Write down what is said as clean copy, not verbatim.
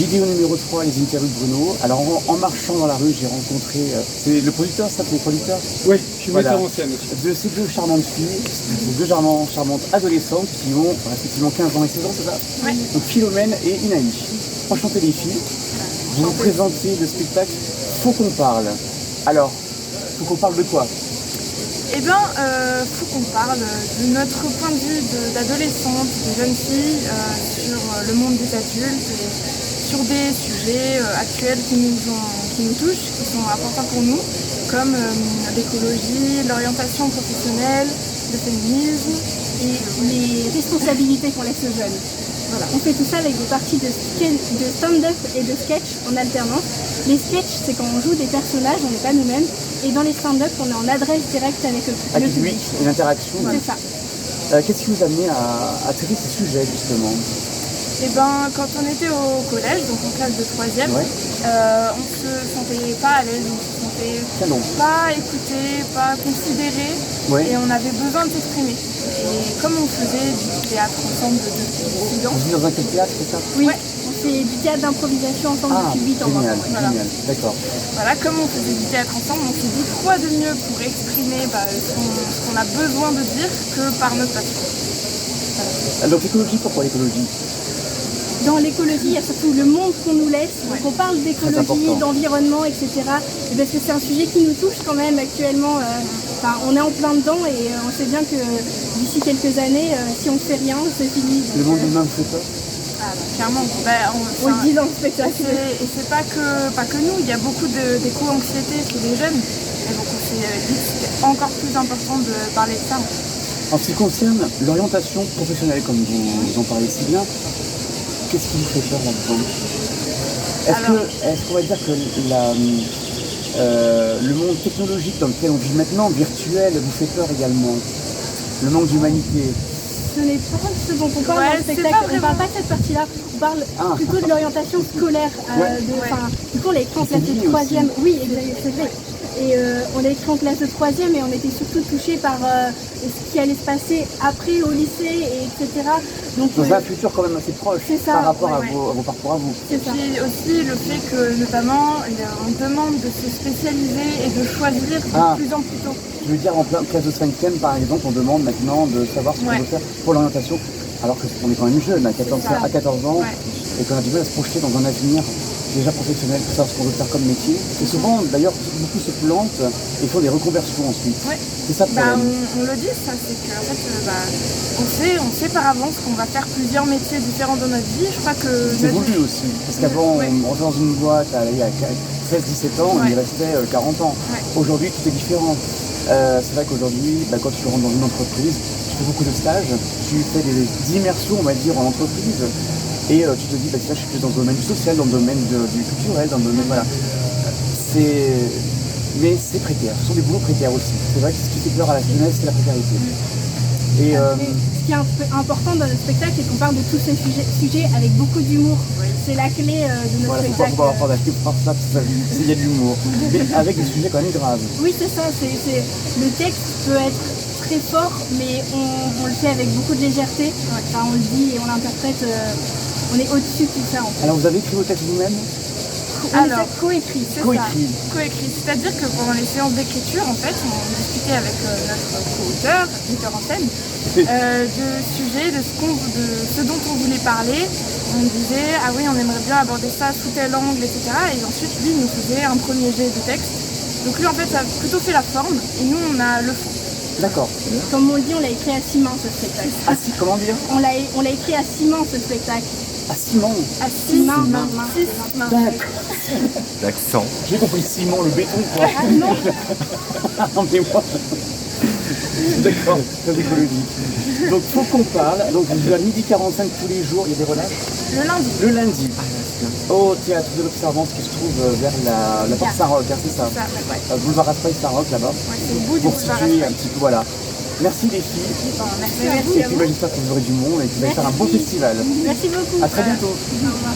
Vidéo numéro 3, les interviews de Bruno. Alors en marchant dans la rue, j'ai rencontré, c'est le producteur, ça s'appelle le producteur? Oui, je suis metteur en scène aussi. De ces deux charmantes filles, ces deux charmantes adolescentes qui ont effectivement 15 ans et 16 ans, c'est ça? Ouais. Donc Philomène et Inaï. Enchantées les filles. Vous nous présentez le spectacle Faut qu'on parle. Alors, faut qu'on parle de quoi? Eh bien, faut qu'on parle de notre point de vue d'adolescente, de jeune fille, sur le monde des adultes et sur des sujets actuels qui nous touchent, qui sont importants pour nous, comme l'écologie, l'orientation professionnelle, le féminisme. Et les responsabilités qu'on laisse aux jeunes. Voilà. On fait tout ça avec des parties de stand-up et de sketch en alternance. Les sketchs, c'est quand on joue des personnages, on n'est pas nous-mêmes. Et dans les stand-up, on est en adresse directe avec le public. Une interaction. C'est ça. Qu'est-ce qui vous a amené à traiter ces sujets, justement? Eh ben, quand on était au collège, donc en classe de 3e, Ouais. on se sentait pas à l'aise, on se sentait Canon. pas écouté, pas considéré, Ouais. et on avait besoin de s'exprimer. Et comme on faisait du théâtre ensemble depuis 6 ans, Vous êtes dans un quel théâtre, c'est ça? Oui, Ouais. on fait du théâtre d'improvisation ensemble depuis 8 ans. génial, Voilà. génial, d'accord. voilà, comme on faisait du théâtre ensemble, on s'est dit quoi de mieux pour exprimer ce qu'on a besoin de dire que par notre passion. Donc l'écologie, pourquoi l'écologie? Dans l'écologie, il y a surtout le monde qu'on nous laisse. Donc on parle d'écologie, important. d'environnement, etc. Et parce que c'est un sujet qui nous touche quand même actuellement. Enfin, on est en plein dedans et on sait bien que d'ici quelques années, si on ne fait rien, c'est fini. Le monde humain vous fait peur? Ah, bah, clairement, On le dit dans le spectacle. Et c'est pas que nous, il y a beaucoup d'éco-anxiété chez les jeunes. Et donc on s'est dit que c'était encore plus important de parler de ça. En ce qui concerne l'orientation professionnelle, comme vous en parlez si bien, qu'est-ce qui vous fait peur là-dedans? Est-ce qu'on va dire que le monde technologique dans lequel on vit maintenant, virtuel, vous fait peur également? Le manque d'humanité? Ce n'est pas ce dont on parle Ouais, dans le c'est spectacle. pas On ne parle pas de cette partie-là. On parle plutôt de l'orientation scolaire. Du coup, on l'a écrit en classe de 3e. Oui, c'est vrai. Et on l'a écrit en classe de 3e et on était surtout touchés par ce qui allait se passer après au lycée, etc. Donc, Dans un futur quand même assez proche ça, par rapport à ouais. vos parcours à vous. Et puis aussi le fait que notamment on demande de se spécialiser et de choisir de plus en plus tôt. Je veux dire, en classe de 5e par exemple, on demande maintenant de savoir ce qu'on veut faire pour l'orientation, alors qu'on est quand même jeune, à 14 ans, et qu'on a du mal à se projeter dans un avenir déjà professionnel, pour savoir ce qu'on veut faire comme métier. Et souvent, d'ailleurs, beaucoup se plantent et font des reconversions ensuite. Ouais. C'est ça le problème. On le dit, ça, c'est qu'en fait, on sait par avance qu'on va faire plusieurs métiers différents dans notre vie. Je crois que C'est voulu aussi, parce qu'avant, on rentrait dans une boîte à 16-17 ans, on y restait 40 ans. Ouais. Aujourd'hui, tout est différent. C'est vrai qu'aujourd'hui, quand tu rentres dans une entreprise, tu fais beaucoup de stages, tu fais des immersions, on va dire, en entreprise, et tu te dis, là, je suis plus dans le domaine du social, dans le domaine du culturel, dans le domaine, voilà. Mais c'est précaire, ce sont des boulots précaires aussi. C'est vrai que ce qui fait peur à la jeunesse, c'est la précarité. Et, ce qui est important dans le spectacle, c'est qu'on parle de tous ces sujets avec beaucoup d'humour. C'est la clé de notre spectacle. Faut pas avoir d'acheter pour ça, il y a de l'humour. Mais avec des sujets quand même graves. Oui, c'est ça. Le texte peut être très fort, mais on le fait avec beaucoup de légèreté. Enfin, on le dit et on l'interprète. On est au-dessus de tout ça. En fait. Alors vous avez écrit vos textes vous-même? Alors, coécrit. Coécrit. C'est-à-dire que pendant les séances d'écriture, en fait, on discutait avec notre co-auteur, metteur en scène, de sujets, de ce dont on voulait parler. On disait, ah oui, on aimerait bien aborder ça sous tel angle, etc. Et ensuite, lui, il nous faisait un premier jet de texte. Donc lui, en fait, ça a plutôt fait la forme, et nous, on a le fond. D'accord. Comme on le dit, on l'a écrit à 6 mains, ce spectacle. Comment dire? On l'a écrit à 6 mains, ce spectacle. À Simon. À 6 mains. L'accent. J'ai compris Simon, le béton, quoi. Ah non. Non, mais moi. D'accord, très écologique. Donc, faut qu'on parle. Donc, à 12h45 tous les jours, il y a des relâches. Le lundi. Le lundi. Au théâtre de l'Observance qui se trouve vers la porte Saint-Roch, c'est ça? Boulevard Raspail Saint-Roch là-bas. Ouais, c'est au bout du Pour boulevard situer un Raspail. petit peu, voilà. Merci les filles. Merci à vous. Et puis j'espère que vous aurez du monde et que vous allez faire un beau festival. Merci beaucoup. À très bientôt. Au revoir.